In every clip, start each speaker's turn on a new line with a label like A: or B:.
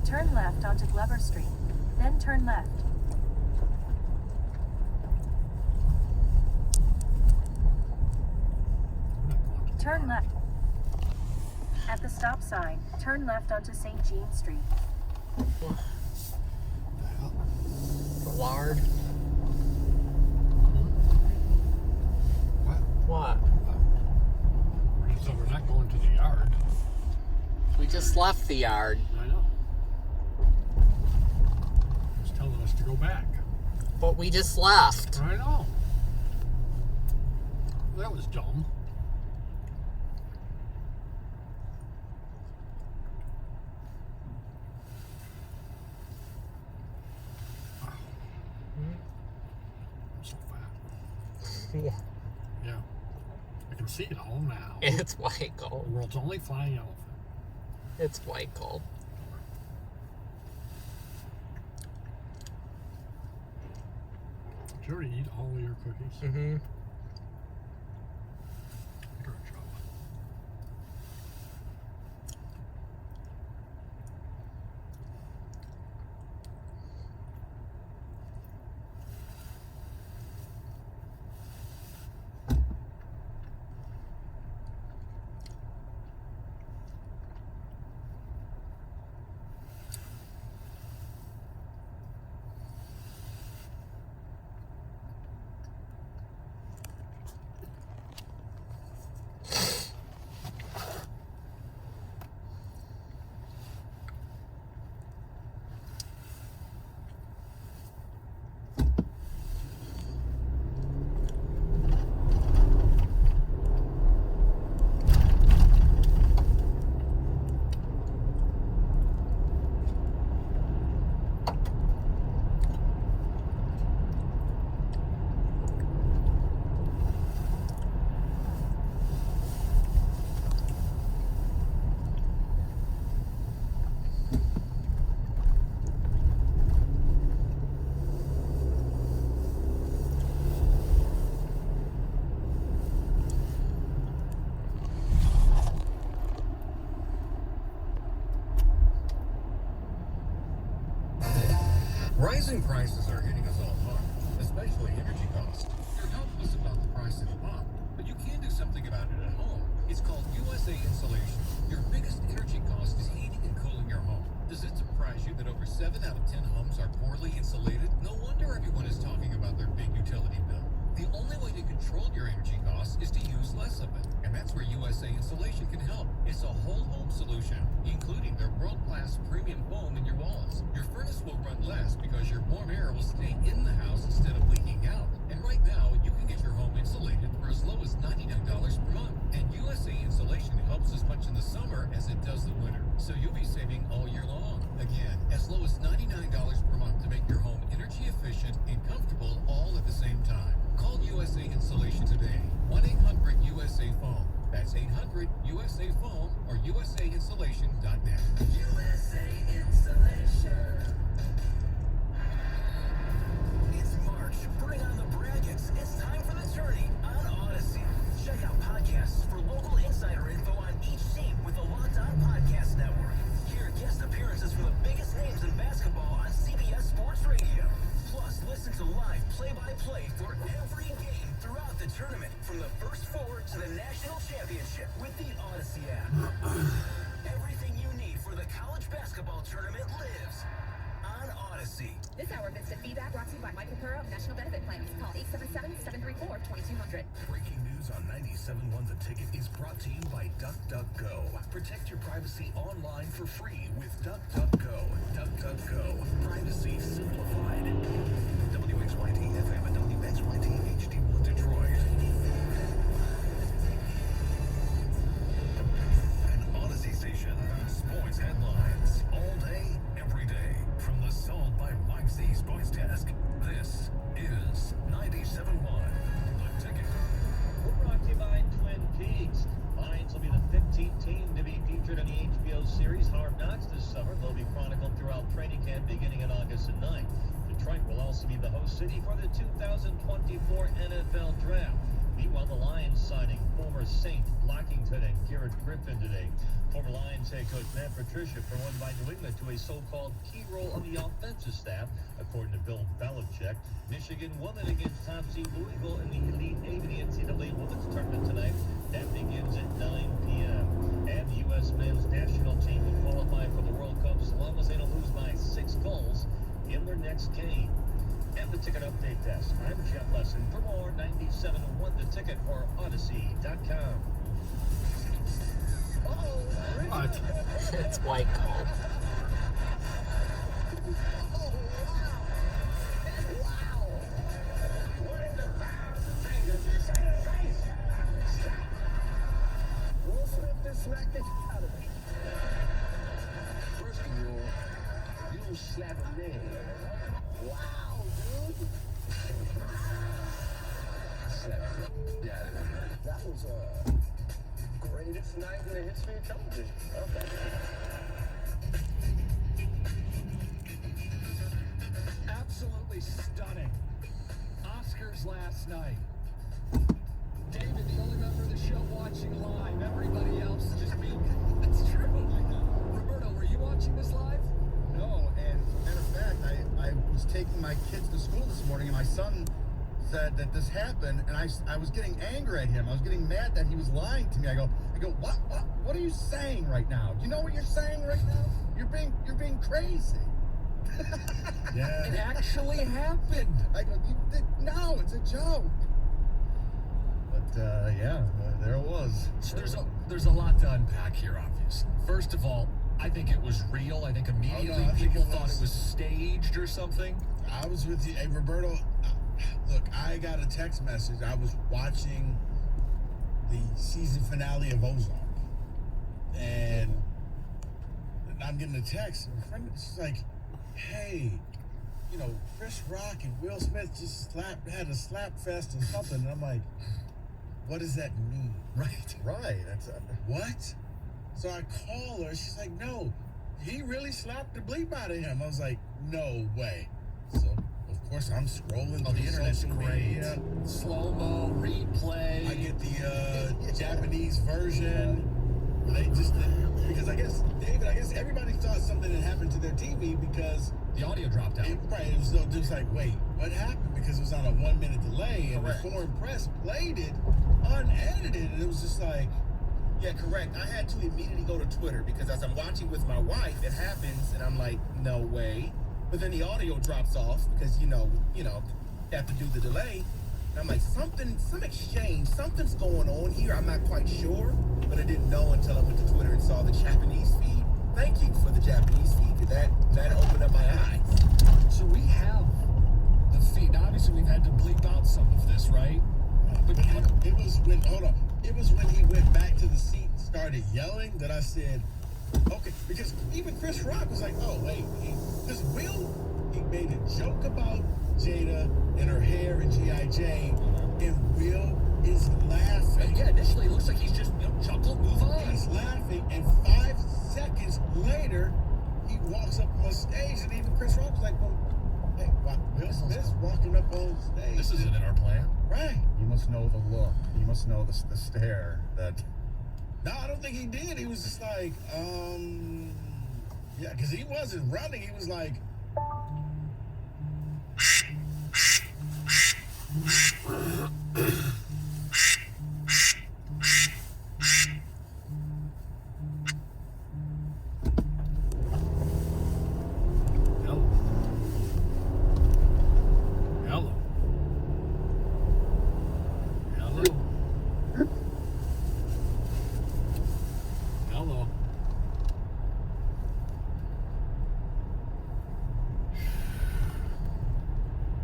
A: Turn left onto Glover Street, then turn left. Turn left. At the stop sign, turn left onto St. Jean Street.
B: What the hell? The yard?
C: What?
B: What? So we're not going to the yard.
C: We just left the yard.
B: I know. It's telling us to go back.
C: But we just left.
B: I know. That was dumb. I'm so fat.
C: Yeah.
B: Yeah. I can see it all now.
C: It's white
B: The
C: gold.
B: world's only flying elephant.
C: It's white gold.
B: Did you already eat all of your cookies?
C: Mm-hmm.
B: You're in trouble.
D: Rising prices are hitting us all hard, especially energy costs. You're helpless about the price of the pump, but you can do something about it at home. It's called USA Insulation. Your biggest energy cost is heating and cooling your home. Does it surprise you that over 7 out of 10 homes are poorly insulated? No wonder everyone is talking about their big utility bill. The only way to control your energy costs is to use less of it, and that's where USA Insulation can help. It's a whole home solution, including their world-class premium foam in your walls. Your furnace will run less because your warm air will stay in the house instead of leaking out. And right now, you can get your home insulated for as low as $99 per month. And USA Insulation helps as much in the summer as it does the winter, so you'll be saving all year long. Again, as low as $99 per month to make your home energy efficient and comfortable all at the same time. Call USA Insulation today. 1-800-USA-FOAM. That's 800-USA-FOAM or USAinsulation.net.
E: USA Insulation. It's March. Bring on the brackets. It's time for the tourney on Odyssey. Check out podcasts for local insider info on each team with the Locked On Podcast Network. Hear guest appearances from the biggest names in basketball on CBS Sports Radio. Plus, listen to live play-by-play for every game throughout the tournament, from the first four to the national championship with the Odyssey app. Everything you need for the college basketball tournament lives on Odyssey.
F: This hour of instant feedback brought to you by Michael Pura of National Benefit Plans. Call 877-734-2200.
E: Breaking news on 97.1 The Ticket is brought to you by DuckDuckGo. Protect your privacy online for free with DuckDuckGo. DuckDuckGo. Privacy simplified. WXYT FM and WXYT HD1 Detroit. An Odyssey station. Sports headlines. All day, every day. From the Sold by Mike Z Sports Desk. This is 97.1 The Ticket.
G: We're brought to you by Twin Peaks. Lions will be the 15th team to be featured in the HBO series Hard Knocks this summer. They'll be chronicled throughout training camp beginning on August 9th. The Detroit will also be the host city for the 2024 NFL Draft. Meanwhile, the Lions signing former Saint Blockington and Garrett Griffin today. Former Lions head coach Matt Patricia promoted by New England to a so-called key role on the offensive staff, according to Bill Belichick. Michigan women against top seed Louisville in the Elite Eight of the NCAA Women's Tournament tonight. That begins at 9 p.m. And the U.S. men's national team will qualify for the World Cup as long as they don't lose by 6 goals in their next game. And the ticket update desk. I'm Jeff Lesson. For more, 97.1 The Ticket or Odyssey.com.
B: What?
C: It's white cold.
E: Will Smith just smacked the out of me. First of all, you don't slap a man. Wow, dude. Slap the out of me. That was greatest night in the history of television. Okay.
D: Absolutely stunning. Oscars last night. David, the only member of the show watching live. Everybody else just being. That's true. Roberto, were you watching this live?
H: No, and matter of fact, I was taking my kids to school this morning, and my son said that this happened, and I was getting angry at him. I was getting mad that he was lying to me. I go, what are you saying right now? Do you know what you're saying right now? You're being crazy.
D: Yeah. It actually happened.
H: I go, no, it's a joke. But yeah, there it was.
D: So there's a lot to unpack here, obviously. First of all, I think it was real. I think immediately people thought it was staged or something.
H: I was with you. Hey, Roberto, look, I got a text message. I was watching the season finale of Ozark. And I'm getting a text. And a friend is like, hey, you know, Chris Rock and Will Smith just had a slap fest or something. And I'm like, what does that mean? Right. That's what? So I call her. She's like, no, he really slapped the bleep out of him. I was like, no way. So, of course, I'm scrolling through the internet.
D: Social media. Slow-mo, replay.
H: I get the Japanese version. They just didn't, because I guess everybody thought something had happened to their TV because
D: The audio dropped out.
H: it was just like, wait, what happened? Because it was on a 1 minute delay, and
D: Correct.
H: the foreign press played it unedited, and it was just like,
I: Yeah, correct. I had to immediately go to Twitter because as I'm watching with my wife, it happens, and I'm like, no way. But then the audio drops off because you have to do the delay. And I'm like, some exchange, something's going on here. I'm not quite sure, but I didn't know until I went to Twitter and saw the Japanese feed. Thank you for the Japanese feed. That opened up my eyes.
D: So we have the feed. Now, obviously, we've had to bleep out some of this, right?
H: but it was when he went back to the seat and started yelling that I said, okay, because even Chris Rock was like, oh, wait, because he made a joke about Jada and her hair and G.I. Jane, and Will is laughing.
D: Yeah, initially it looks like he's just, chuckle, move on.
H: He's laughing, and 5 seconds later, he walks up on stage, and even Chris Rock was like, well, hey, Will Smith's walking up on stage.
D: This isn't in our plan.
H: Right. You must know the look. You must know the stare that... No, I don't think he did. He was just like, yeah, because he wasn't running. He was like...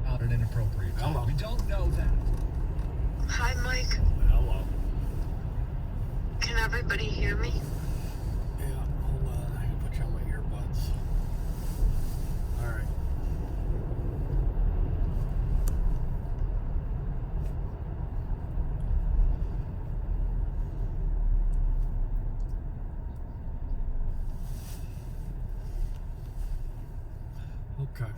D: Out an inappropriate time.
B: Hello.
D: We don't know that.
J: Hi, Mike.
B: Hello.
J: Can everybody hear me?
B: Yeah, hold on. I can put you on my earbuds. All right. Okay.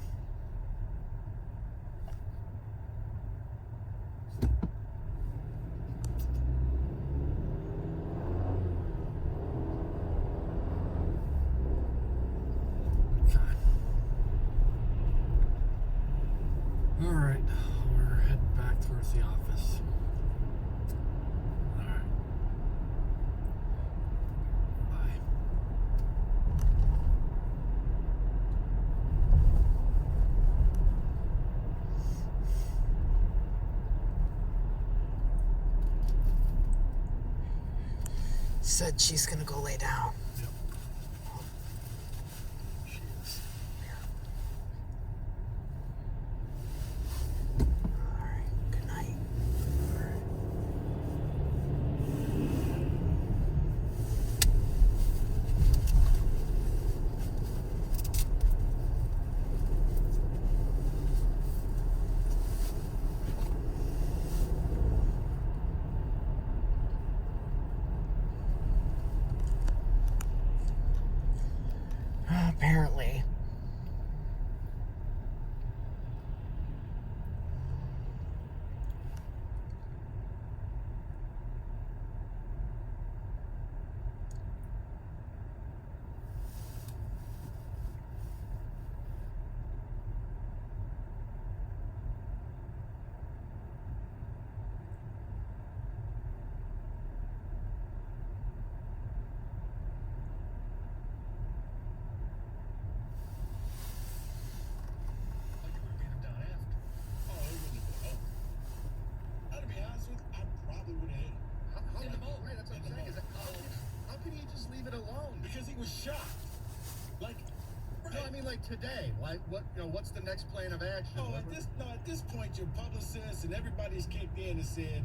C: said she's gonna go lay down.
B: Yep. She is.
C: Alright, good night. Apparently.
D: Like you would have beat him down after.
H: Oh, it wouldn't have been over. Now, to be honest with you, I probably would have hit him.
I: How
H: In the moment.
I: right, that's what I'm
H: In the
I: saying. Is that,
H: moment.
I: how can he just leave it alone?
H: Because he was shocked. Like,
I: No, I mean like today. Like what? What's the next plan of action?
H: Oh, at this point, your publicist and everybody's kicked in and said,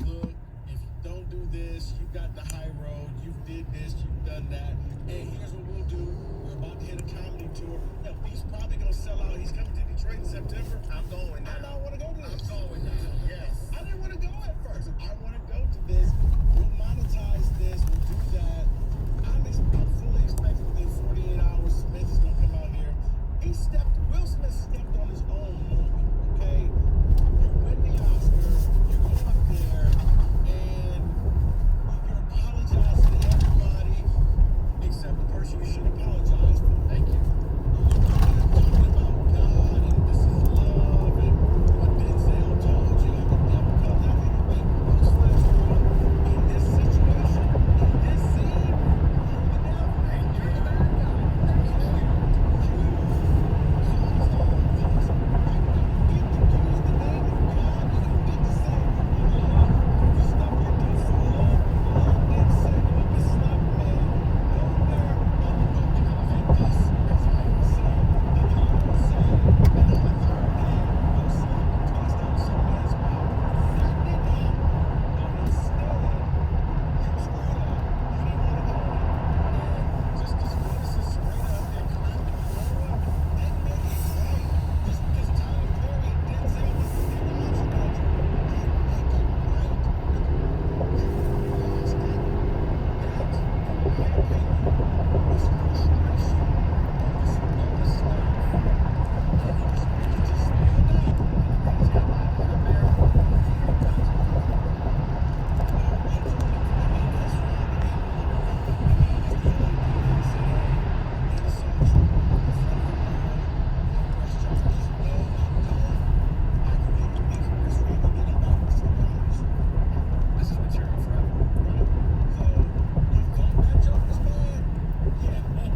H: look, if you don't do this, you got the high road, you did this, you've done that, and here's what we'll do. We're about to hit a comedy tour. Hell, he's probably going to sell out. He's coming to Detroit in September.
I: I'm going now.
H: I don't want to go to this.
I: I'm going now. Yes.
H: I didn't want to go at first. I want to go to this. We'll monetize this. We'll do that. I'm fully expecting within 48 hours, Smith is going to come out here. Will Smith stepped on his own moment, okay? You win the Oscar, you go up there, and you're apologizing to everybody except the person you should apologize for.
I: Thank you.
H: You're talking about God and this is love and what Denzel told you and the devil called that. Wait, Will Smith in this situation, in this scene, you're the devil.
I: Hey, you're the bad guy. This is material forever.
H: So, you thought that joke was bad? Yeah,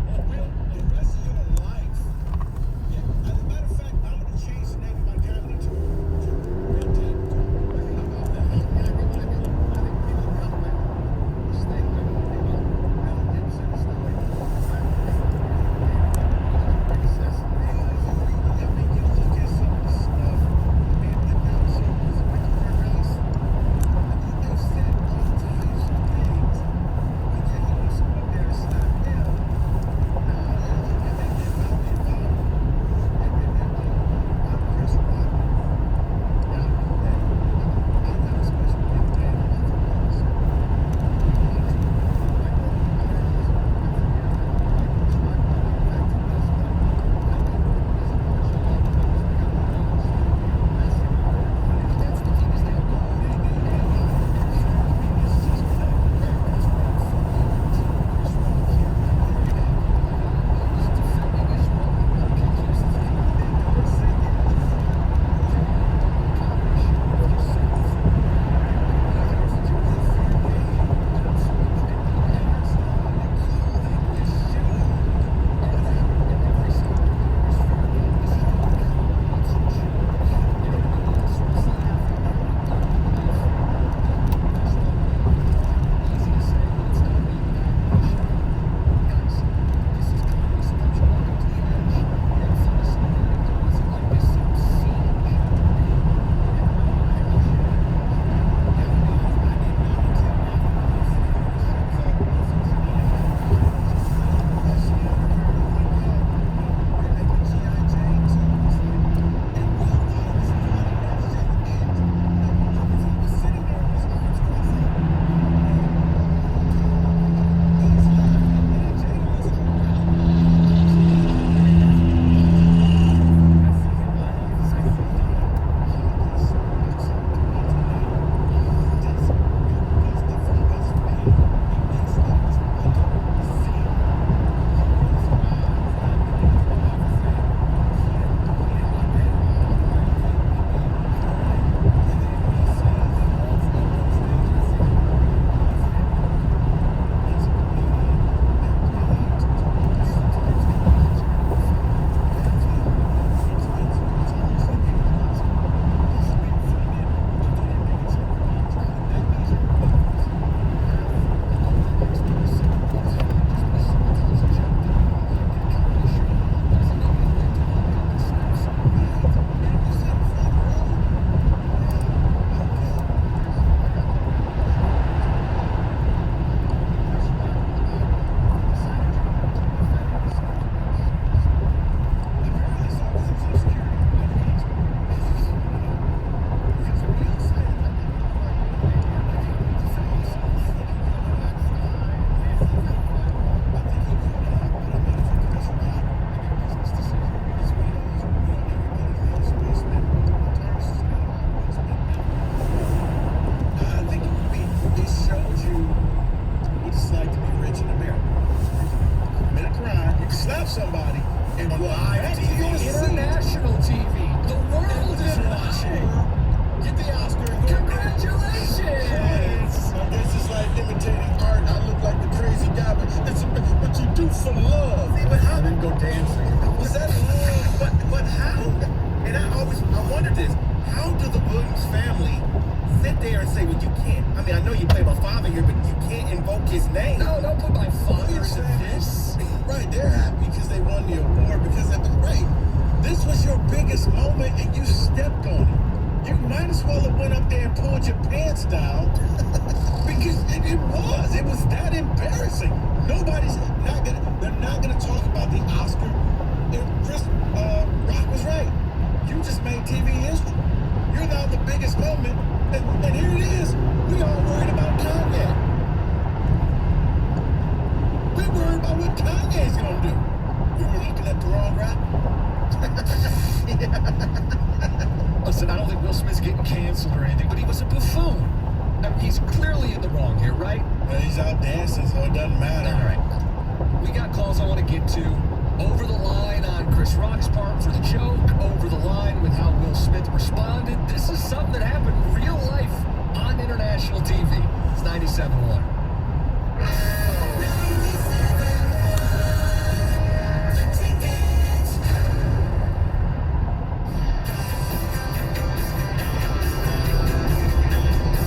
H: have somebody and
D: On
H: live
D: live
H: TV.
D: International TV. The world is watching.
H: Get the Oscar and go
D: Congratulations!
H: I guess it's like imitating art. I look like the crazy guy, but it's what you do for love.
I: But how did go dancing?
H: Was that love?
I: But how? And I wondered this. How do the Williams family sit there and say, well, you can't? I mean, I know you play my father here, but you can't invoke his name.
D: No, don't put my father into this.
H: Right, they're happy because they won the award because of the right. This was your biggest moment and you stepped on it. You might as well have went up there and pulled your pants down because it was that embarrassing. They're not gonna talk about the Oscar. Chris Rock was right. You just made TV history. You're now the biggest moment, and here it is. We all worried about Kanye. We're worried about what Kanye's gonna do. We were looking at the wrong rapper.
D: Listen, I don't think Will Smith's getting canceled or anything, but he was a buffoon. I mean, he's clearly in the wrong here, right?
H: Well, he's out dancing, so it doesn't matter.
D: All right. We got calls I want to get to. Over the line on Chris Rock's part for the joke. Over the line with how Will Smith responded. This is something that happened in real life on international TV. It's 97.1.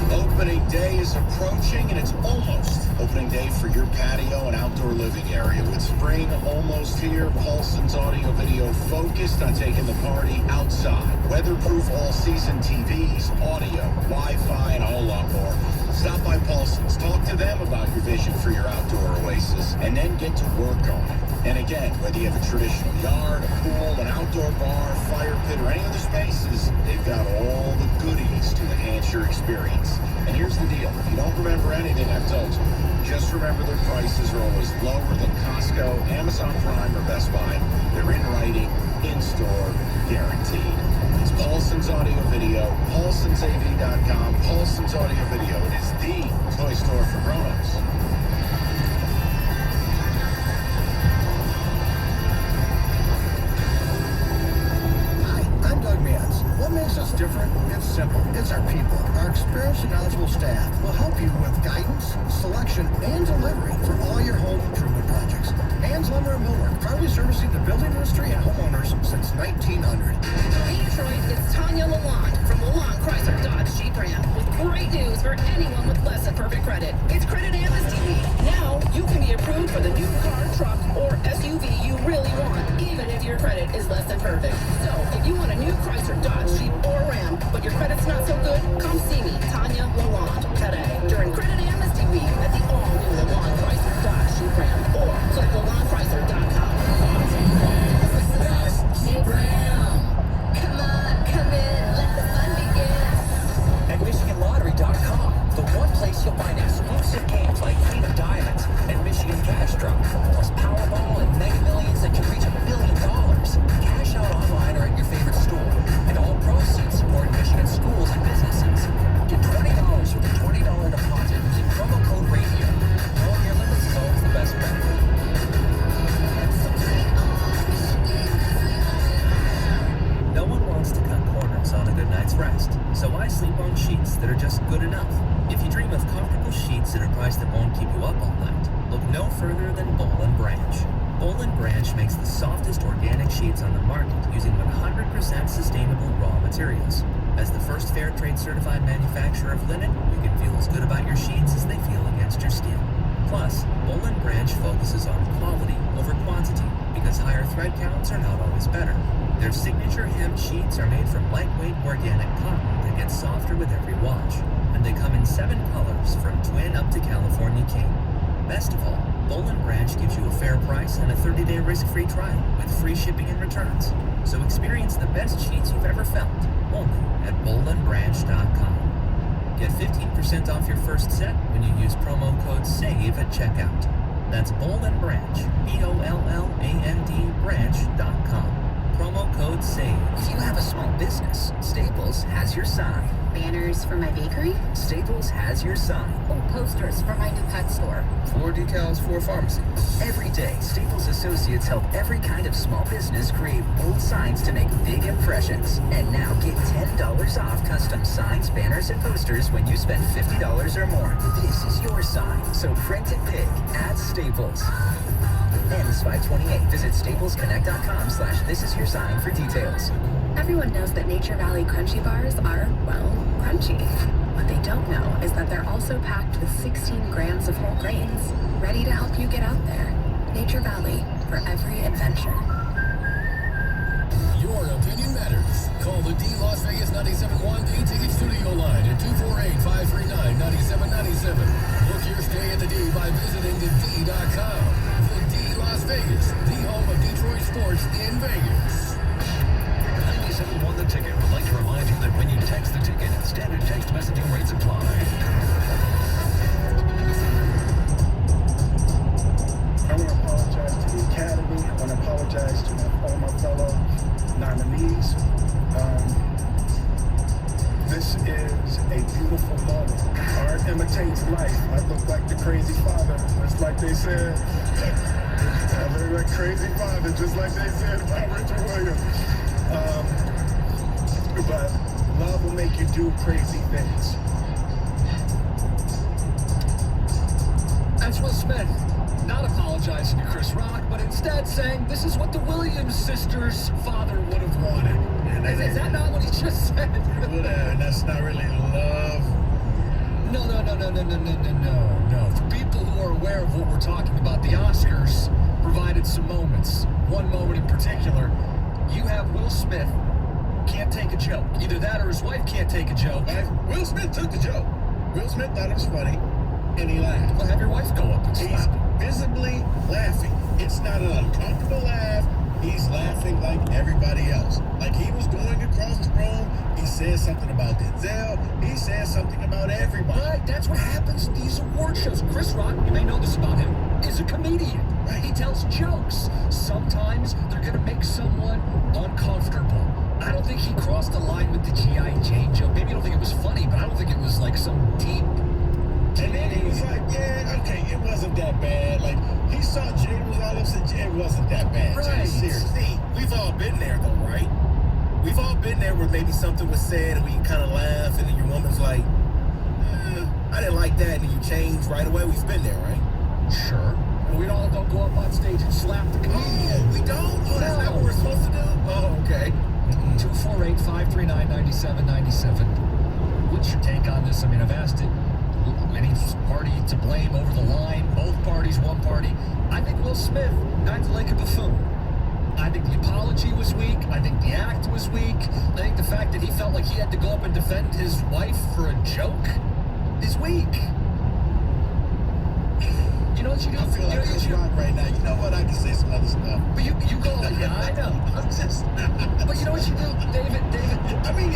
E: Opening day is approaching, and it's almost opening day for your patio and outdoor living area. With spring almost here, Paulson's Audio Video focused on taking the party outside. Weatherproof all-season TVs, audio, Wi-Fi, and a whole lot more. Stop by Paulson's, talk to them about your vision for your outdoor oasis, and then get to work on it. And again, whether you have a traditional yard, a pool, an outdoor bar, fire pit, or any other spaces, they've got all the goodies to enhance your experience. And here's the deal. If you don't remember anything I've told you, just remember their prices are always lower than Costco, Amazon Prime, or Best Buy. They're in writing, in-store, guaranteed. It's Paulson's Audio Video, paulsonsav.com. Paulson's Audio Video. It is the toy store for grown-ups.
K: What makes us different? It's simple. It's our people. Our experienced and knowledgeable staff will help you with guidance, selection, and delivery for all your home improvement projects. Hands Lumber and Millwork, proudly servicing the building industry and homeowners since 1900.
F: Hey Detroit, it's Tanya Lalonde from Lalonde Chrysler Dodge Jeep Ram with great news for anyone with less than perfect credit. It's Credit Amnesty Week. Now you can be approved for the new car, truck, or SUV you really want, even if your credit is less than perfect. So if you want a new Chrysler Dodge Jeep or Ram, but your credit's not so good, come see me, Tanya Lalonde, today during Credit Amnesty Week at the all-new Lalonde Chrysler Dodge Jeep Ram or click LaLondeChrysler.com. Jeep Ram. Come on, come in, let the fun begin.
E: At MichiganLottery.com, the one place you'll find exclusive games like Queen of Diamonds and Michigan Cash Drop, plus Powerball and Mega Millions that can reach $1 billion. Cash out online or at your favorite store, and all proceeds support Michigan schools and businesses. Get $20 with a $20 deposit using promo code RADIO. Knowing your limits is always the best bet.
L: No one wants to cut corners on a good night's rest, so I sleep on sheets that are just good enough. If you dream of comfortable sheets at a price that won't keep you up all night, look no further than Boll & Branch. Boll & Branch makes the softest organic sheets on the market using 100% sustainable raw materials. As the first fair trade certified manufacturer of linen, you can feel as good about your sheets as they feel against your skin. Plus, Boll & Branch focuses on quality over quantity because higher thread counts are not always better. Their signature hemp sheets are made from lightweight organic cotton that gets softer with every wash. And they come in 7 colors from twin up to California King. Best of all, Boll & Branch gives you a fair price and a 30-day risk-free trial with free shipping and returns. So experience the best sheets you've ever felt, only at BollandBranch.com. Get 15% off your first set when you use promo code SAVE at checkout. That's Boll & Branch, BOLLAND branch.com. Promo code SAVE.
E: If you have a small business, Staples has your sign.
M: banners for my bakery?
L: Staples has your sign.
M: Or posters for my new pet store?
I: 4 decals for a pharmacy.
L: Every day, Staples associates help every kind of small business create bold signs to make big impressions. And now get $10 off custom signs, banners, and posters when you spend $50 or more. This is your sign, so print it big at Staples. Ends 5/28. Visit staplesconnect.com/thisisyoursign for details.
M: Everyone knows that Nature Valley Crunchy Bars are, well, crunchy. What they don't know is that they're also packed with 16 grams of whole grains, ready to help you get out there. Nature Valley, for every adventure.
N: Your opinion matters. Call the D Las Vegas 97.1 D-Ticket Studio line at 248-539-9797. Book your stay at the D by visiting thed.com. The D Las Vegas, the home of Detroit sports in Vegas.
O: 97.1 The Ticket would like to remind you that when you text the ticket, standard text messaging rates apply.
K: I want to apologize to the Academy. I want to apologize to all my fellow nominees. This is a beautiful moment. Art imitates life. I look like the crazy father, just like they said. I look like crazy father, just like they said about Richard Williams. But love will make you do crazy things.
P: That's Will Smith. Not apologizing to Chris Rock, but instead saying this is what the Williams sisters' father would have wanted. Is that not what he just said?
H: Would have, and that's not really love.
P: No. For people who are aware of what we're talking about, the Oscars provided some moments. One moment in particular, you have Will Smith can't take a joke. Either that or his wife can't take a joke.
H: Will Smith took the joke. Will Smith thought it was funny, and he laughed.
P: Well, have your wife go up and slap him.
H: He's visibly laughing. It's not an uncomfortable laugh. He's laughing like everybody else. Like he was going across the room. He said something about Denzel. He said something about everybody.
P: Right, that's what happens in these award shows. Chris Rock, you may know this about him, is a comedian. Right. He tells jokes. Sometimes they're going to make someone uncomfortable. I don't think he crossed the line with the G.I. Jane joke. Maybe you don't think it was funny, but I don't think it was like some deep.
H: And then he was like, yeah, okay, it wasn't that bad. Like, he saw Jada was all upset. It wasn't that bad.
P: Right.
I: See, we've all been there, though, right? We've all been there where maybe something was said and we kind of laugh, and then your woman's like, I didn't like that, and then you change right away. We've been there, right?
P: Sure. Well, we don't go up on stage and slap the comedian.
I: Oh, we don't? Oh, that's not what we're supposed to do? Oh, okay.
P: 248-539-9797. What's your take on this? I mean, I've asked it. Any party to blame over the line? Both parties, one party. I think Will Smith acted like a buffoon. I think the apology was weak. I think the act was weak. I think the fact that he felt like he had to go up and defend his wife for a joke is weak. You know what you do?
H: I feel like Chris Rock right now. You know what? I can say some other stuff.
P: But you go, yeah, I know. But you know what you do, David?
H: I mean,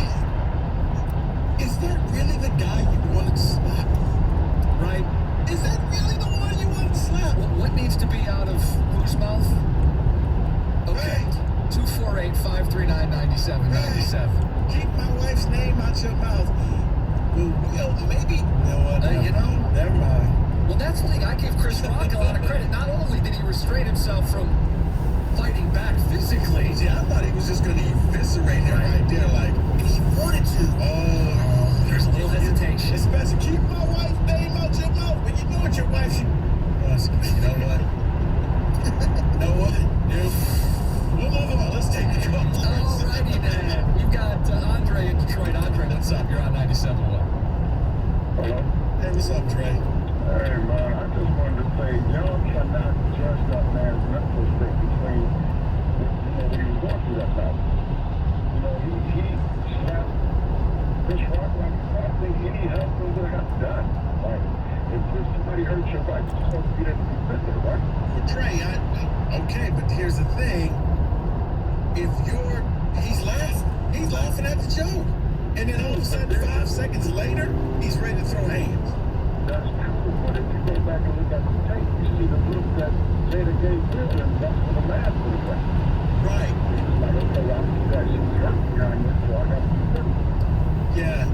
H: is that really the guy you want to slap?
P: Right?
H: Is that really the one you want to slap?
P: What needs to be out of whose mouth? Okay. Right. 248-539-9797.
H: Keep my wife's name out your mouth. Well, maybe. You know what? Never mind.
P: Well, that's the thing. I give Chris Rock a lot of credit. Not only did he restrain himself from fighting back physically.
H: See, I thought he was just going to eviscerate him right there. Like,
I: he wanted to.
P: Oh, there's a little hesitation.
H: Especially keep my wife's name out your mouth. But you know what your wife should... You know what? We'll move on. Let's take the call.
P: Alrighty then. We've got Andre in Detroit. Andre, what's up? You're on 97.1.
K: Hello?
H: Hey, what's up, Trey?
K: Hey, man, I just wanted to say, y'all cannot judge that man's mental state between, what he was going through that time. He slapped Chris Rock like I think any husband would have done. Like, if somebody hurts your wife, you're supposed to be there to defend her, right?
H: Well, Trey, okay, but here's the thing. He's laughing at the joke. And then all of a sudden, 5 seconds later, he's ready to throw hands.
K: That's true, but if you go back and look at the tape, you see the look that Jada gave Will, and that's when the mask was like.
H: Right.
K: He was like, okay, I see that she's hurt behind this, so I got to defend her.
H: Yeah,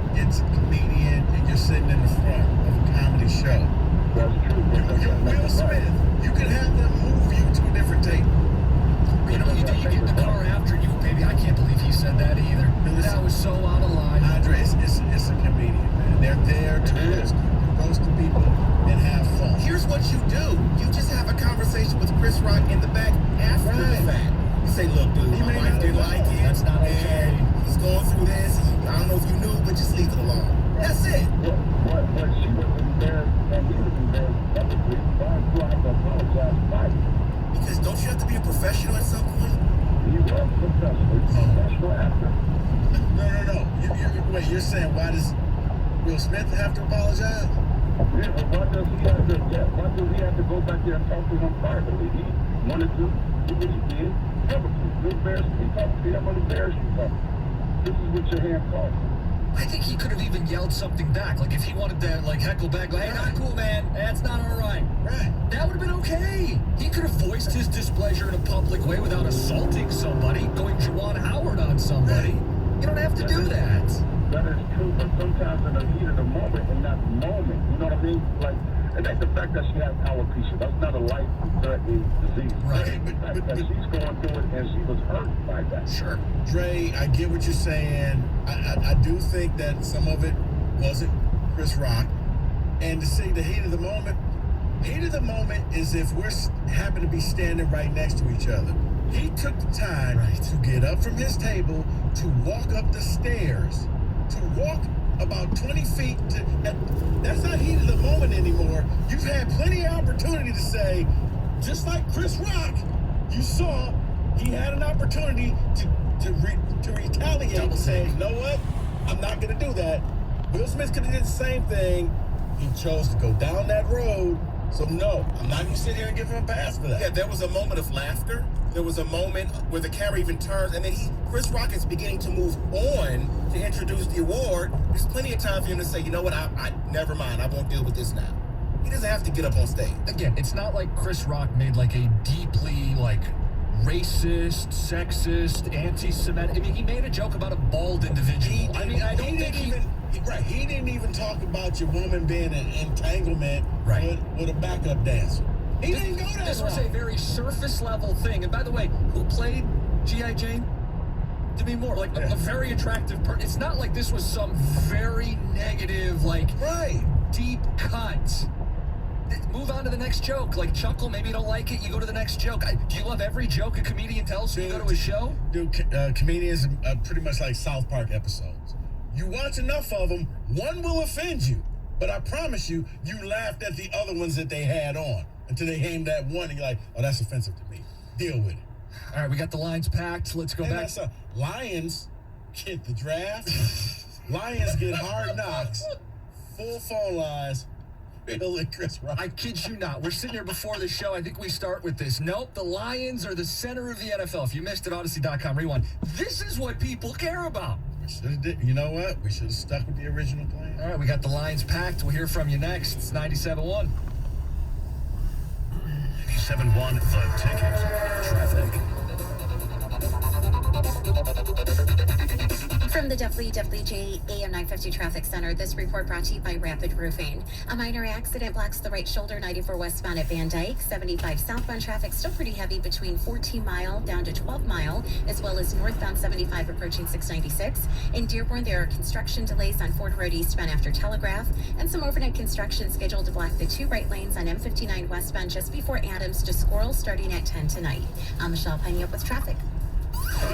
I: Rock in the back after the fact. You say, look, dude, my wife didn't like it.
P: That's not okay.
I: And he's going through this. I don't know if you knew, but just leave it alone. That's it.
Q: What she was embarrassed and he was embarrassed publicly. Why do I have to apologize privately?
I: Because don't you have to be a professional at some point?
Q: He was professional actor.
H: No. Wait, you're saying why does Will Smith have to apologize?
Q: Yeah, why does he have to go back there and talk to him privately? He wanted to do what he did publicly. You embarrassed me publicly, I'm gonna embarrass you publicly. This is what your hand calls.
P: I think he could have even yelled something back. Like if he wanted to like heckle back, like, hey, not cool, man. That's not all right.
H: Right.
P: That would have been okay. He could have voiced his displeasure in a public way without assaulting somebody, going Juwan Howard on somebody. You don't have to do that.
Q: That is true, but sometimes in the heat of the moment, in that moment, you know what I mean? Like, it ain't the fact that she has alopecia. That's not a life-threatening disease.
P: Right.
Q: But she's going through it and she was hurt by that.
P: Sure.
H: Dre, I get what you're saying. I do think that some of it wasn't Chris Rock. And to say the heat of the moment is if we're happen to be standing right next to each other. He took the time to get up from his table, to walk up the stairs, to walk about 20 feet. That's not heat of the moment anymore. You've had plenty of opportunity to say, just like Chris Rock, you saw he had an opportunity to retaliate and say, you know what? I'm not going to do that. Will Smith could have did the same thing. He chose to go down that road. So no, I'm not going to sit here and give him a pass for that.
I: Yeah, there was a moment of laughter. There was a moment where the camera even turns, and then Chris Rock is beginning to move on to introduce the award. There's plenty of time for him to say, you know what, I never mind, I won't deal with this now. He doesn't have to get up on stage.
P: Again, it's not like Chris Rock made like a deeply like racist, sexist, anti-Semitic. I mean, he made a joke about a bald individual.
H: He didn't even talk about your woman being an entanglement with a backup dancer. He didn't go that
P: This was
H: route.
P: a very surface level thing. And by the way, who played G.I. Jane? Demi Moore, like a very attractive person. It's not like this was some very negative, like deep cut. Move on to the next joke. Like chuckle, maybe you don't like it, you go to the next joke. Do you love every joke a comedian tells when you go to his show?
H: Dude, comedians are pretty much like South Park episodes. You watch enough of them, one will offend you. But I promise you, you laughed at the other ones that they had on until they aimed that one and you're like, oh, that's offensive to me. Deal with it.
P: All right, we got the lines packed. Let's go back.
H: Lions get the draft. Lions get Hard Knocks. Full phone lines. Bill and Chris Rock.
P: I kid you not. We're sitting here before the show. I think we start with this. Nope, the Lions are the center of the NFL. If you missed it, Odyssey.com, rewind. This is what people care about.
H: You know what? We should have stuck with the original plan.
P: All right, we got the lines packed. We'll hear from you next. It's 97.1.
O: 97.1 The Ticket. Traffic.
R: From the WWJ AM 950 Traffic Center, this report brought to you by Rapid Roofing. A minor accident blocks the right shoulder 94 westbound at Van Dyke. 75 southbound traffic still pretty heavy between 14 Mile down to 12 Mile, as well as northbound 75 approaching 696. In Dearborn, there are construction delays on Ford Road eastbound after Telegraph, and some overnight construction scheduled to block the two right lanes on M59 westbound just before Adams to Squirrel starting at 10 tonight. I'm Michelle Penny up with traffic.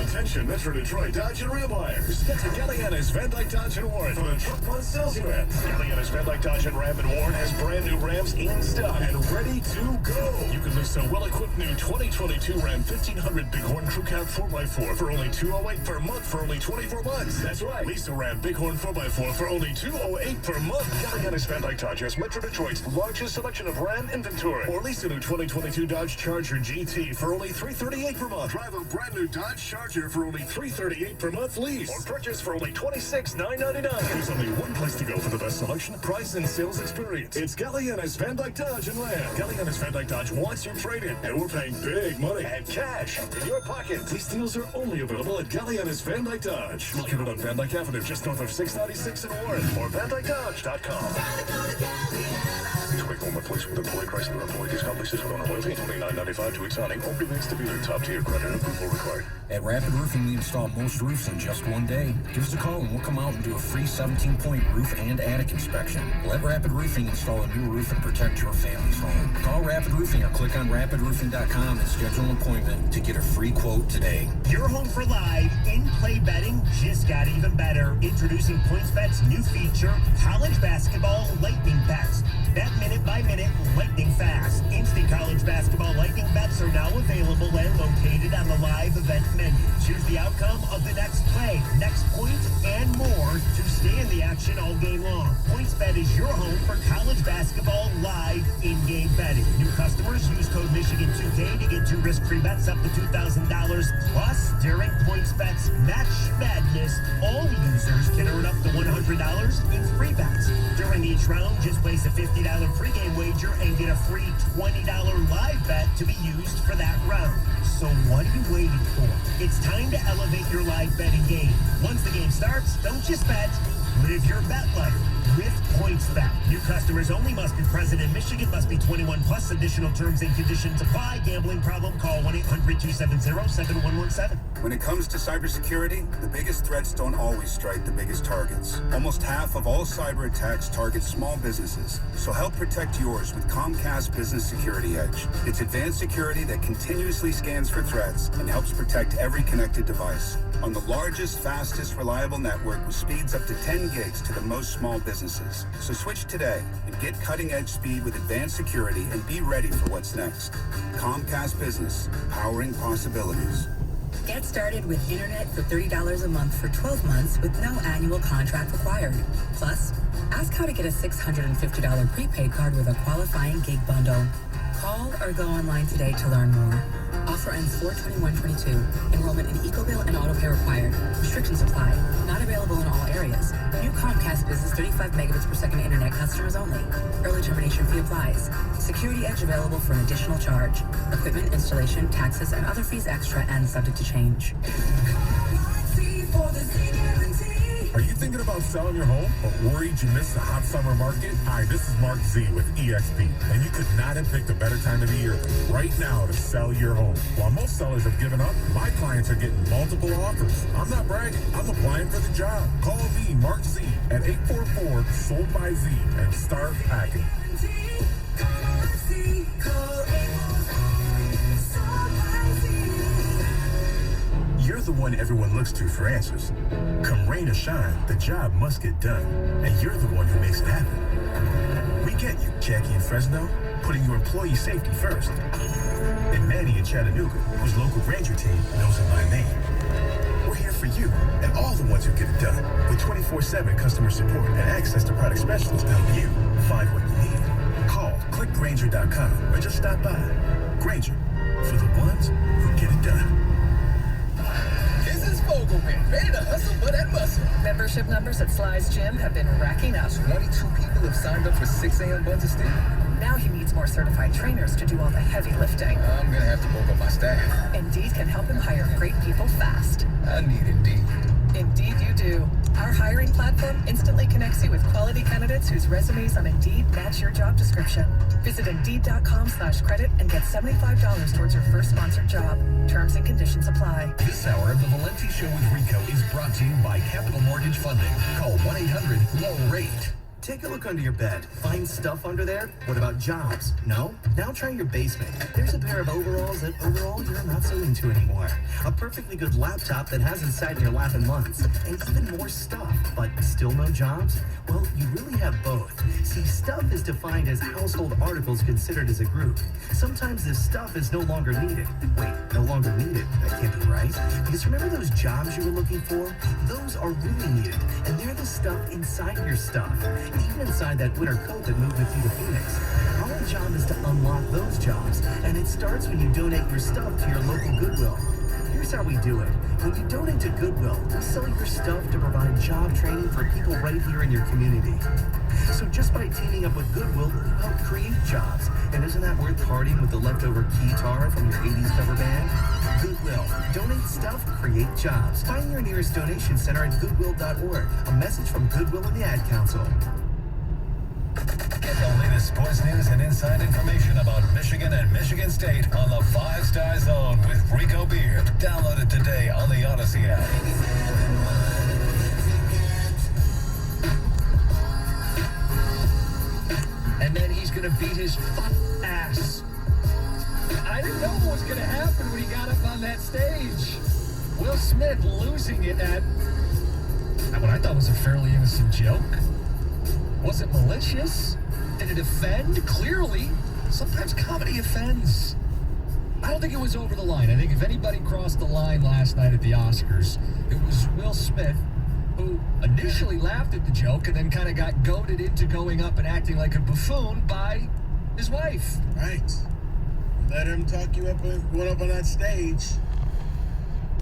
N: Attention Metro Detroit Dodge and Ram buyers. Get to Galliana's Van Dyke Dodge and Warren for the Truck Month sales event. Galliana's Van Dyke Dodge and Ram and Warren has brand new Rams in stock and ready to go. You can lease a well-equipped new 2022 Ram 1500 Bighorn Crew Cab 4x4 for only $208 per month for only 24 months. That's right. Lease a Ram Bighorn 4x4 for only $208 per month. Galliana's Van Dyke Dodge has Metro Detroit's largest selection of Ram inventory. Or lease a new 2022 Dodge Charger GT for only $338 per month. Drive a brand new Dodge Charger for only $338 per month lease. Or purchase for only $26,999. There's only one place to go for the best selection, price, and sales experience. It's Galliana's Van Dyke Dodge and Ram. Galliana's Van Dyke Dodge wants your trade-in, and we're paying big money and cash in your pocket. These deals are only available at Galliana's Van Dyke Dodge, located on Van Dyke Avenue, just north of 696 in Warren, or VanDykeDodge.com. Quick home replacement with employee Chrysler employee discount leases with owner loyalty, $29.95 to each signing. All rebates to be their top tier credit and approval required.
S: At Rapid Roofing, we install most roofs in just one day. Give us a call and we'll come out and do a free 17-point roof and attic inspection. Let Rapid Roofing install a new roof and protect your family's home. Call Rapid Roofing or click on rapidroofing.com and schedule an appointment to get a free quote today.
E: Your home for live in-play betting just got even better. Introducing PointsBet's new feature, College Basketball Lightning Bets. Bet minute by minute, lightning fast. Instant college basketball lightning bets are now available and located on the live event menu. Choose the outcome of the next play, next point, and more to stay in the action all game long. PointsBet is your home for college basketball live in-game betting. New customers use code Michigan2K to get 2 risk-free bets up to $2,000. Plus, during PointsBet's Match Madness, all users can earn up to $100 in free bets. During each round, just place a $50 pregame wager and get a free $20 live bet to be used for that round. So what are you waiting for? It's time to elevate your live betting game. Once the game starts, don't just bet, live your bet life with PointsBet. New customers only, must be present in Michigan, must be 21 plus. Additional terms and conditions apply. Gambling problem? Call 1-800-270-7117.
T: When it comes to cybersecurity, the biggest threats don't always strike the biggest targets. Almost half of all cyber attacks target small businesses. So help protect yours with Comcast Business Security Edge. It's advanced security that continuously scans for threats and helps protect every connected device. On the largest, fastest, reliable network with speeds up to 10 gigs to the most small businesses. So switch today and get cutting-edge speed with advanced security and be ready for what's next. Comcast Business, powering possibilities.
U: Get started with internet for $30 a month for 12 months with no annual contract required. Plus, ask how to get a $650 prepaid card with a qualifying gig bundle. Call or go online today to learn more. Offer ends 4/21/22. Enrollment in EcoBill and AutoPay required. Restrictions apply. Not available in all areas. New Comcast Business 35 megabits per second internet customers only. Early termination fee applies. Security Edge available for an additional charge. Equipment, installation, taxes, and other fees extra and subject to change.
N: Are you thinking about selling your home, but worried you missed the hot summer market? Hi, this is Mark Z with eXp, and you could not have picked a better time of the year than right now to sell your home. While most sellers have given up, my clients are getting multiple offers. I'm not bragging. I'm applying for the job. Call me, Mark Z, at 844-SOLD-BY-Z and start packing.
V: You're the one everyone looks to for answers. Come rain or shine, the job must get done, and you're the one who makes it happen. We get you, Jackie in Fresno, putting your employee safety first. And Manny in Chattanooga, whose local Granger team knows him by name. We're here for you and all the ones who get it done, with 24/7 customer support and access to product specialists to help you find what you need. Call, click Granger.com, or just stop by. Granger, for the ones who get it done.
W: This is Fogelman, ready to hustle for that muscle. Membership numbers at Sly's Gym have been racking up. 22 people have signed up for 6 a.m. buns of steel. Now he needs more certified trainers to do all the heavy lifting. I'm gonna have to bulk up my staff. Indeed can help him hire great people fast. I need Indeed. Indeed you do. Our hiring platform instantly connects you with quality candidates whose resumes on Indeed match your job description. Visit Indeed.com/credit and get $75 towards your first sponsored job. Terms and conditions apply.
O: This hour of the Valenti Show with Rico is brought to you by Capital Mortgage Funding. Call 1-800-LOW-RATE.
X: Take a look under your bed. Find stuff under there? What about jobs? No? Now try your basement. There's a pair of overalls that overall you're not so into anymore. A perfectly good laptop that hasn't sat in your lap in months. And even more stuff, but still no jobs? Well, you really have both. See, stuff is defined as household articles considered as a group. Sometimes this stuff is no longer needed. Wait, no longer needed? That can't be right. Because remember those jobs you were looking for? Those are really needed. And they're the stuff inside your stuff. Even inside that winter coat that moved with you to Phoenix. Our job is to unlock those jobs, and it starts when you donate your stuff to your local Goodwill. Here's how we do it. When you donate to Goodwill, we sell your stuff to provide job training for people right here in your community. So just by teaming up with Goodwill, you help create jobs. And isn't that worth partying with the leftover guitar from your 80s cover band? Goodwill. Donate stuff, create jobs. Find your nearest donation center at goodwill.org. A message from Goodwill and the Ad Council.
O: Get the latest sports news and inside information about Michigan and Michigan State on the 5 Star Zone with Rico Beard. Download it today on the Odyssey app.
P: And then he's going to beat his ass. I didn't know what was going to happen when he got up on that stage. Will Smith losing it at what I thought was a fairly innocent joke. Was it malicious? Did it offend? Clearly. Sometimes comedy offends. I don't think it was over the line. I think if anybody crossed the line last night at the Oscars, it was Will Smith, who initially laughed at the joke and then kind of got goaded into going up and acting like a buffoon by his wife.
H: Right. Let him talk you up and going up on that stage.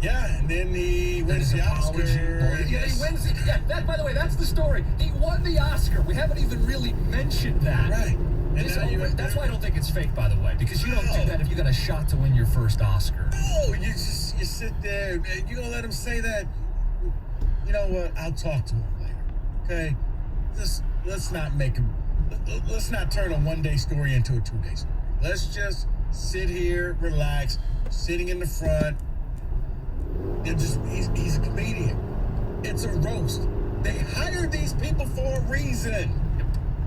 H: Yeah, and then he wins the Oscar.
P: Yeah, he wins it. Yeah, that, by the way, that's the story. He won the Oscar. We haven't even really mentioned that.
H: Right.
P: That's why I don't think it's fake, by the way, because you don't do that if you got a shot to win your first Oscar.
H: No, you sit there. You gonna let him say that? You know what? I'll talk to him later. Okay? Let's not turn a one-day story into a two-day story. Let's just sit here, relax, sitting in the front. He's a comedian. It's a roast. They hired these people for a reason.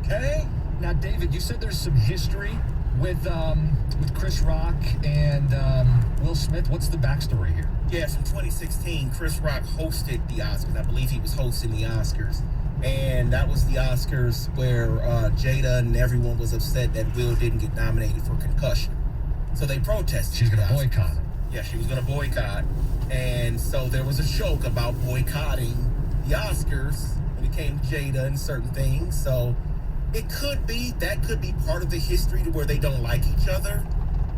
H: Okay?
P: Now, David, you said there's some history with Chris Rock and Will Smith. What's the backstory here?
I: Yeah, from 2016, Chris Rock hosted the Oscars. I believe he was hosting the Oscars. And that was the Oscars where Jada and everyone was upset that Will didn't get nominated for concussion. So they protested.
P: She's going to boycott it.
I: Yeah, she was going to boycott. And so there was a joke about boycotting the Oscars when it came to Jada and certain things. So that could be part of the history to where they don't like each other.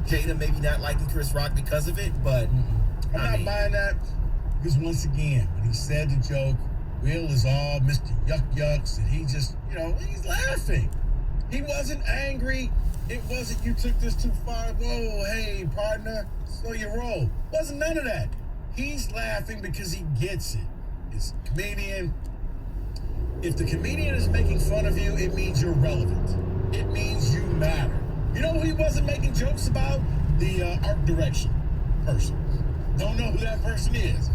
I: Jada maybe not liking Chris Rock because of it, but
H: I'm not buying that because once again, when he said the joke, Will is all Mr. Yuck Yucks, and he just, he's laughing. He wasn't angry. It wasn't, you took this too far. Whoa, hey, partner, slow your roll. Wasn't none of that. He's laughing because he gets it. It's a comedian. If the comedian is making fun of you, it means you're relevant. It means you matter. You know who he wasn't making jokes about? The art direction person. Don't know who that person is.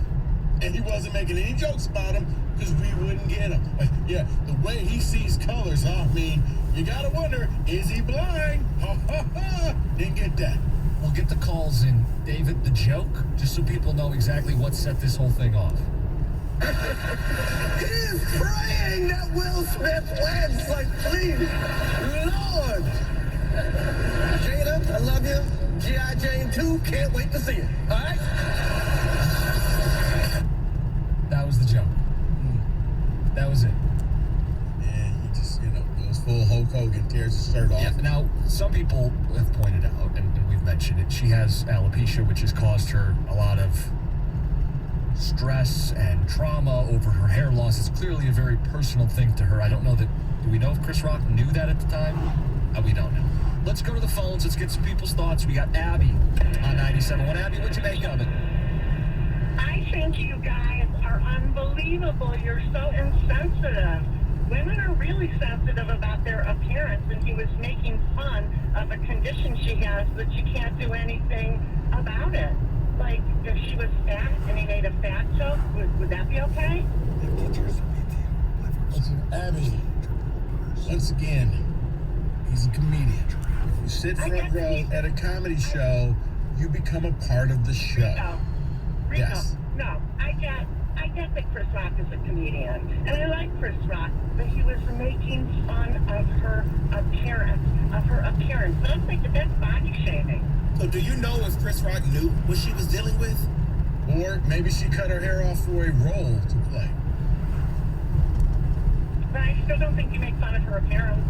H: And he wasn't making any jokes about him because we wouldn't get him. Yeah, the way he sees colors, I mean, you gotta wonder, is he blind? Ha ha ha! Didn't get that.
P: We'll get the calls in. David, the joke, just so people know exactly what set this whole thing off.
K: He's praying that Will Smith wins. Like, please, Lord. Jada, I love you. G.I. Jane 2, can't wait to see it. All right?
P: That was the joke. That was it.
H: And he just, goes full Hulk Hogan, tears his shirt off.
P: Yeah, now, some people have pointed out, and we've mentioned it, she has alopecia, which has caused her a lot of stress and trauma over her hair loss. It's clearly a very personal thing to her. I don't know do we know if Chris Rock knew that at the time? We don't know. Let's go to the phones. Let's get some people's thoughts. We got Abby on 97.1. Abby, what'd you make of it?
A: I think you guys are unbelievable. You're so insensitive. Women are really sensitive about their appearance, and he was making fun of a condition she has, but she can't do anything about it. Like, if she was fat and he made a fat joke, would that be okay?
H: Listen, Abby, once again, he's a comedian. You sit front row at a comedy show, you become a part of the show.
A: Rico,
H: yes.
A: No, I get that Chris Rock is a comedian, and I like Chris Rock, but he was making fun of her appearance. But I think that's body shaming.
I: So do you know if Chris Rock knew what she was dealing with?
H: Or maybe she cut her hair off for a role to play.
A: But I still don't think you make fun of her appearance.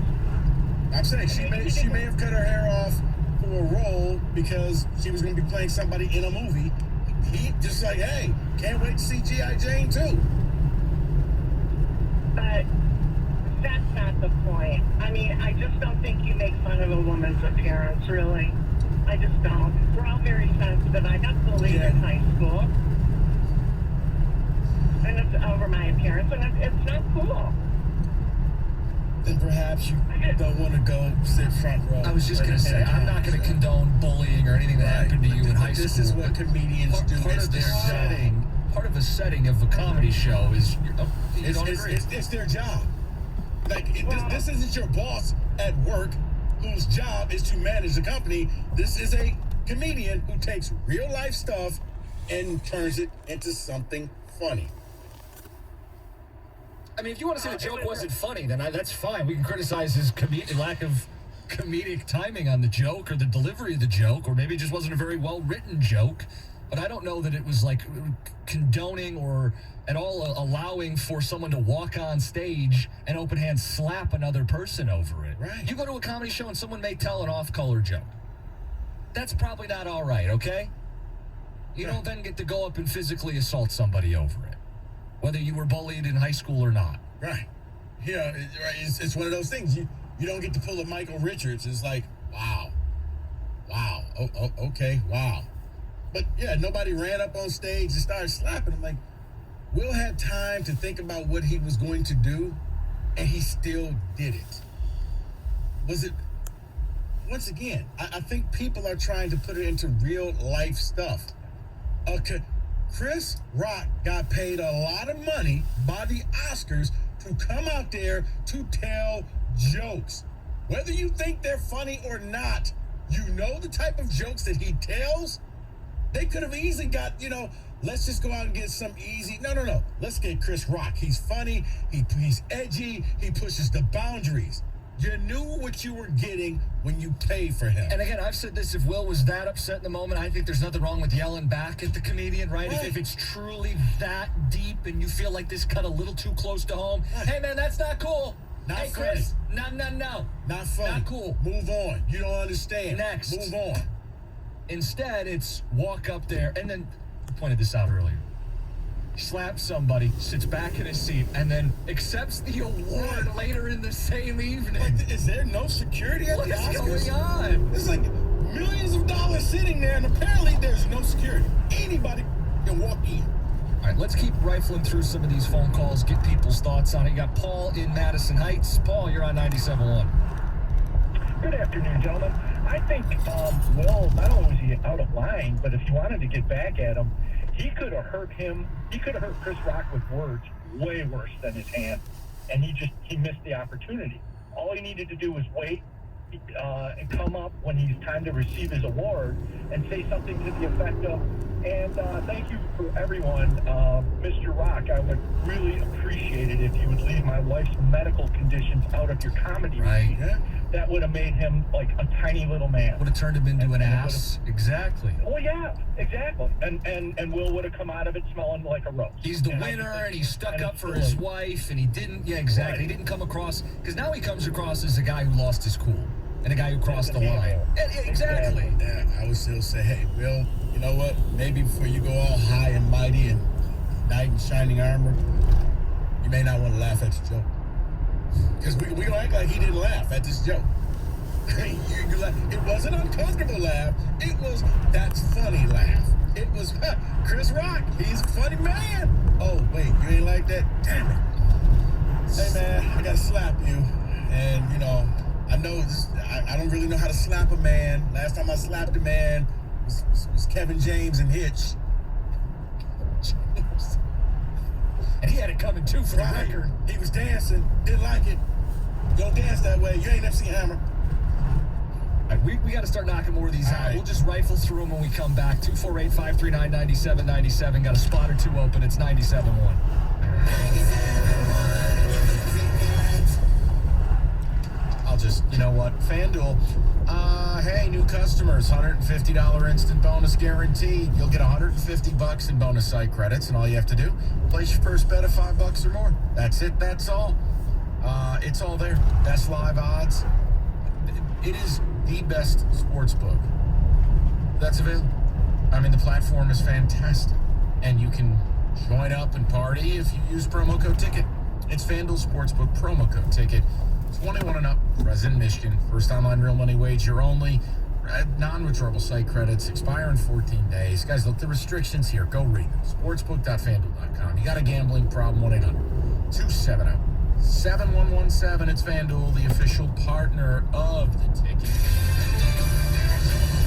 H: I'm saying she may have cut her hair off for a role because she was going to be playing somebody in a movie. He just like, hey, can't wait to see G.I. Jane 2.
A: But that's not the point. I mean, I just don't think you make fun of a woman's appearance, really. I just don't. We're all very sensitive. I got bullied in high school. And it's over my appearance, and it's not cool.
H: then perhaps you don't want to go sit front row.
P: I was just going to say, I'm not going to condone bullying or anything that happened to you in high school.
H: This is what comedians do.
P: Part of their setting, part of a setting of a comedy show is you don't agree.
H: It's their job. Like, this isn't your boss at work whose job is to manage the company. This is a comedian who takes real life stuff and turns it into something funny.
P: I mean, if you want to say the joke wasn't funny, then that's fine. We can criticize his lack of comedic timing on the joke or the delivery of the joke, or maybe it just wasn't a very well-written joke. But I don't know that it was like condoning or at all allowing for someone to walk on stage and open hand slap another person over it.
H: Right.
P: You go to a comedy show and someone may tell an off-color joke. That's probably not all right, okay? You don't then get to go up and physically assault somebody over it, whether you were bullied in high school or not.
H: Right. Yeah, it's one of those things. You don't get to pull a Michael Richards. It's like, wow. Oh, okay, wow. But yeah, nobody ran up on stage and started slapping him. Like, Will had time to think about what he was going to do, and he still did it. Was it? Once again, I think people are trying to put it into real life stuff. Chris Rock got paid a lot of money by the Oscars to come out there to tell jokes. Whether you think they're funny or not, you know the type of jokes that he tells. They could have easily got, let's just go out and get some easy. No. Let's get Chris Rock. He's funny. He's edgy. He pushes the boundaries. You knew what you were getting when you paid for him.
P: And again, I've said this, if Will was that upset in the moment, I think there's nothing wrong with yelling back at the comedian, right? If it's truly that deep and you feel like this cut a little too close to home, hey, man, that's not cool.
H: Not
P: funny. Chris, no.
H: Not funny.
P: Not cool.
H: Move on. You don't understand.
P: Next.
H: Move on.
P: Instead, it's walk up there, and then, I pointed this out earlier, slaps somebody, sits back in his seat, and then accepts the award later in the same evening.
H: Like, is there no security at the Oscars?
P: What is going on?
H: There's like millions of dollars sitting there, and apparently there's no security. Anybody can walk in.
P: All right, let's keep rifling through some of these phone calls, get people's thoughts on it. You got Paul in Madison Heights. Paul, you're on 97.1.
B: Good afternoon, gentlemen. I think Will, not only was he out of line, but if he wanted to get back at him, he could have hurt him. He could have hurt Chris Rock with words way worse than his hand, and he missed the opportunity. All he needed to do was wait and come up when he's time to receive his award and say something to the effect of, and thank you for everyone, Mr. Rock. I would really appreciate it if you would leave my wife's medical conditions out of your comedy routine.
H: Yeah.
B: That would have made him like a tiny little man.
P: Would have turned him into an ass. Exactly.
B: Oh yeah, exactly. And Will would have come out of it smelling like a rose.
P: He's the winner, and he stuck up for his wife, and he didn't. Yeah, exactly. Right. He didn't come across, because now he comes across as a guy who lost his cool and a guy who crossed the line. Exactly.
H: Yeah, I would still say, hey, Will, you know what? Maybe before you go all high and mighty and knight in shining armor, you may not want to laugh at the joke. Because we gonna act like he didn't laugh at this joke. you laugh. It wasn't an uncomfortable laugh. It was, that's funny laugh. It was, Chris Rock, he's a funny man. Oh, wait, you ain't like that? Damn it. Hey, man, I gotta slap you. And, I know this, I don't really know how to slap a man. Last time I slapped a man was Kevin James and Hitch.
P: And he had it coming too for the record.
H: He was dancing, didn't like it. Don't dance that way. You ain't MC Hammer.
P: All right, we got to start knocking more of these out. Right. We'll just rifle through them when we come back. 248-539-9797. Got a spot or two open. It's 97.1.
C: I'll just, you know what? FanDuel. Hey, new customers, $150 instant bonus guaranteed. You'll get $150 in bonus site credits, and all you have to do, place your first bet of $5 or more. That's it. That's all. It's all there. Best live odds. It is the best sports book that's available. I mean, the platform is fantastic, and you can join up and party if you use promo code TICKET. It's FanDuel Sportsbook promo code TICKET. 21 and up, resident Michigan, first online real money wager only, non-withdrawable site credits, expire in 14 days. Guys, look, the restrictions here, go read them. Sportsbook.fanduel.com. You got a gambling problem, 1-800-270-0009. 7117, it's FanDuel, the official partner of the ticket.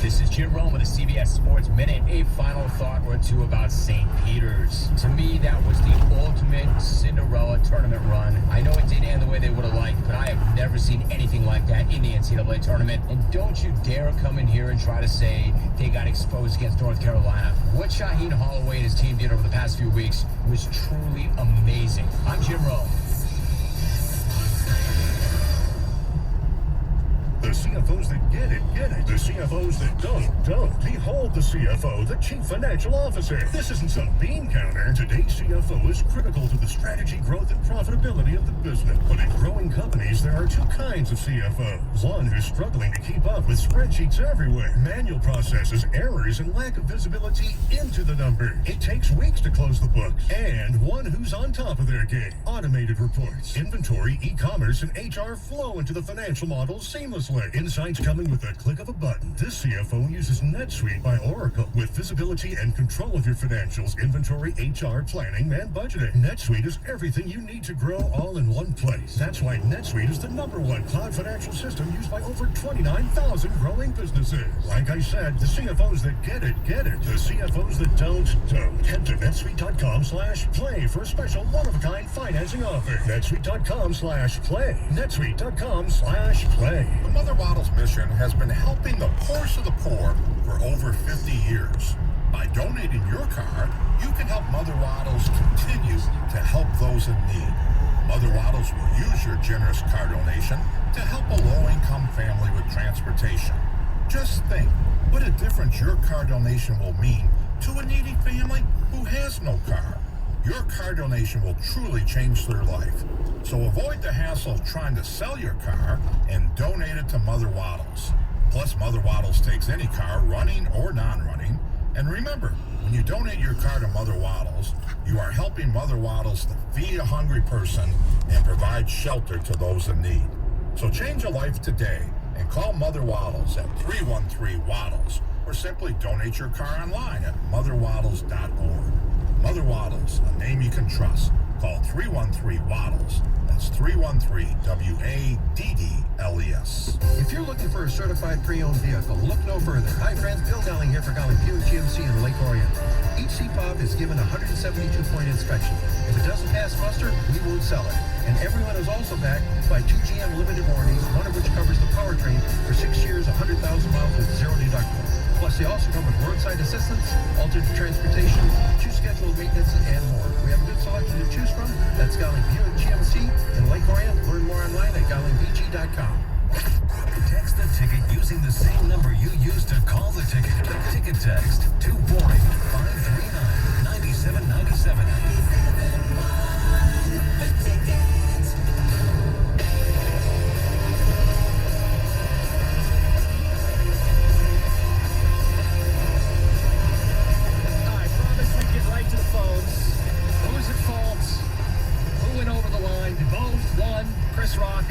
D: This is Jim Rome with a CBS Sports Minute. A final thought or two about St. Peter's. To me, that was the ultimate Cinderella tournament run. I know it didn't end the way they would have liked, but I have never seen anything like that in the NCAA tournament. And don't you dare come in here and try to say they got exposed against North Carolina. What Shaheen Holloway and his team did over the past few weeks was truly amazing. I'm Jim Rome.
N: The CFOs that get it, get it. The CFOs that don't. Behold the CFO, the Chief Financial Officer. This isn't some bean counter. Today's CFO is critical to the strategy, growth, and profitability of the business. But in growing companies, there are two kinds of CFOs. One who's struggling to keep up with spreadsheets everywhere, manual processes, errors, and lack of visibility into the numbers. It takes weeks to close the books. And one who's on top of their game. Automated reports, inventory, e-commerce, and HR flow into the financial models seamlessly. Insights coming with a click of a button. This CFO uses NetSuite by Oracle with visibility and control of your financials, inventory, HR, planning, and budgeting. NetSuite is everything you need to grow all in one place. That's why NetSuite is the #1 cloud financial system used by over 29,000 growing businesses. Like I said, the CFOs that get it, get it. The CFOs that don't. Head to netsuite.com/play for a special one-of-a-kind financing offer. netsuite.com/play. netsuite.com/play.
F: Mother Waddle's mission has been helping the poorest of the poor for over 50 years. By donating your car, you can help Mother Waddle's continue to help those in need. Mother Waddle's will use your generous car donation to help a low-income family with transportation. Just think what a difference your car donation will mean to a needy family who has no car. Your car donation will truly change their life. So avoid the hassle of trying to sell your car and donate it to Mother Waddle's. Plus, Mother Waddle's takes any car, running or non-running. And remember, when you donate your car to Mother Waddle's, you are helping Mother Waddle's to feed a hungry person and provide shelter to those in need. So change a life today and call Mother Waddle's at 313-WADDLES or simply donate your car online at motherwaddles.org. Mother Waddle's, a name you can trust. Call 313-WADDLES. That's 313-WADDLES.
G: If you're looking for a certified pre-owned vehicle, look no further. Hi friends, Bill Dowling here for Golly Buick GMC in Lake Orion. Each CPOP is given a 172-point inspection. If it doesn't pass muster, we won't sell it. And everyone is also backed by 2 GM limited warranties, one of which covers the powertrain for 6 years, 100,000 miles with zero deductible. Plus, they also come with roadside assistance, alternate transportation, 2 scheduled maintenance, and more. We have a good selection to choose from. That's Golly Buick GMC in Lake Orion. Learn more online at GollyBG.com.
O: Text the ticket using the same number you used to call the ticket. The ticket text 240-539-9797.
P: Chris Rock,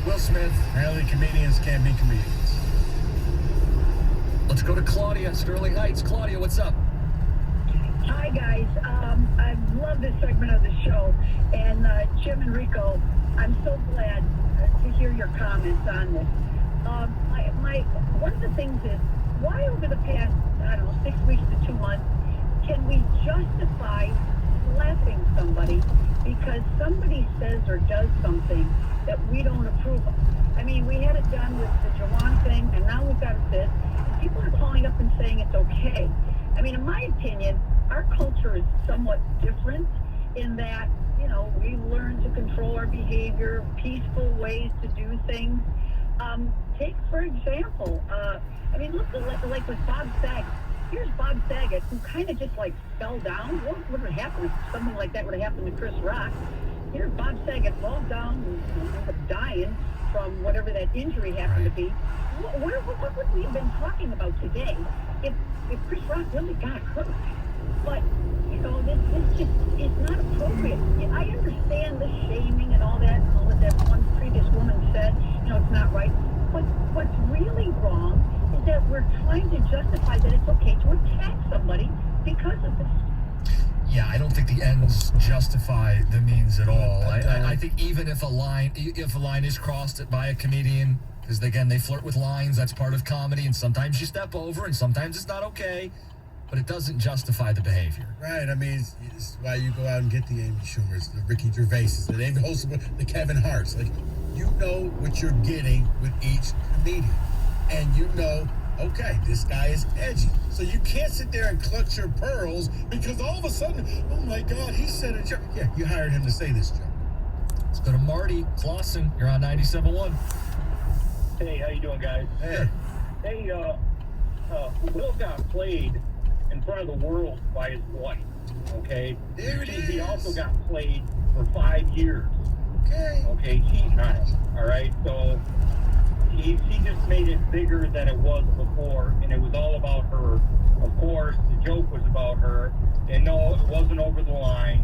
P: Will Smith.
B: Apparently comedians can't be comedians.
P: Let's go to Claudia, Sterling Heights. Claudia, what's up?
J: Hi, guys. I love this segment of the show. And Jim and Rico, I'm so glad to hear your comments on this. One of the things is, why over the past, 6 weeks to 2 months, can we justify slapping somebody because somebody says or does something that we don't approve of? I mean, we had it done with the Jawan thing, and now we've got this. And people are calling up and saying it's okay. I mean, in my opinion, our culture is somewhat different in that, we learn to control our behavior, peaceful ways to do things. Take, for example, look, like with Bob Saget. Here's Bob Saget, who kind of just fell down. What would have happened if something like that would have happened to Chris Rock? Here's Bob Saget falls down and ends up dying from whatever that injury happened to be. What would we have been talking about today if Chris Rock really got hurt? But, this just is not appropriate. I understand the shaming and all that one previous woman said, it's not right. But what's really wrong is that we're trying to justify that it's okay to attack somebody because of this.
P: Yeah, I don't think the ends justify the means at all. I think even if a line is crossed by a comedian, because again they flirt with lines, that's part of comedy, and sometimes you step over, and sometimes it's not okay, but it doesn't justify the behavior.
H: Right. I mean, it's why you go out and get the Amy Schumers, the Ricky Gervaises, the David Hasselhoff, the Kevin Harts. Like, you know what you're getting with each comedian, and you know, okay, this guy is edgy. So you can't sit there and clutch your pearls because all of a sudden, oh my God, he said a joke. Yeah, you hired him to say this joke.
P: Let's go to Marty Clausen. You're on 97.1.
L: Hey, how you doing, guys?
H: Hey.
L: Hey, Will got played in front of the world by his wife, okay?
H: There it is.
L: He also got played for 5 years.
H: Okay,
L: cheating on him, all right? So he just made it bigger than it was before, and it was all about her. Of course, the joke was about her, and no, it wasn't over the line.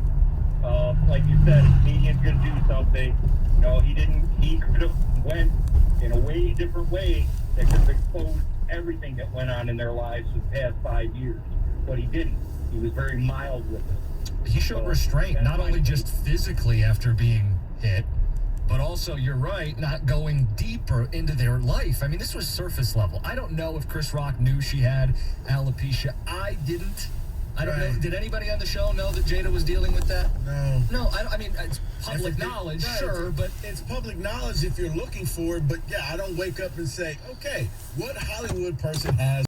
L: Like you said, a comedian's going to do something. You know, he could have went in a way different way that could have exposed everything that went on in their lives for the past 5 years. But he didn't. He was very mild with it.
P: He showed restraint, not only just physically after being hit, but also, you're right, not going deeper into their life. I mean, this was surface level. I don't know if Chris Rock knew she had alopecia. I didn't. I don't know. Did anybody on the show know that Jada was dealing with that?
H: No.
P: No, I mean, it's public knowledge, sure, but...
H: It's public knowledge if you're looking for it, but yeah, I don't wake up and say, okay, what Hollywood person has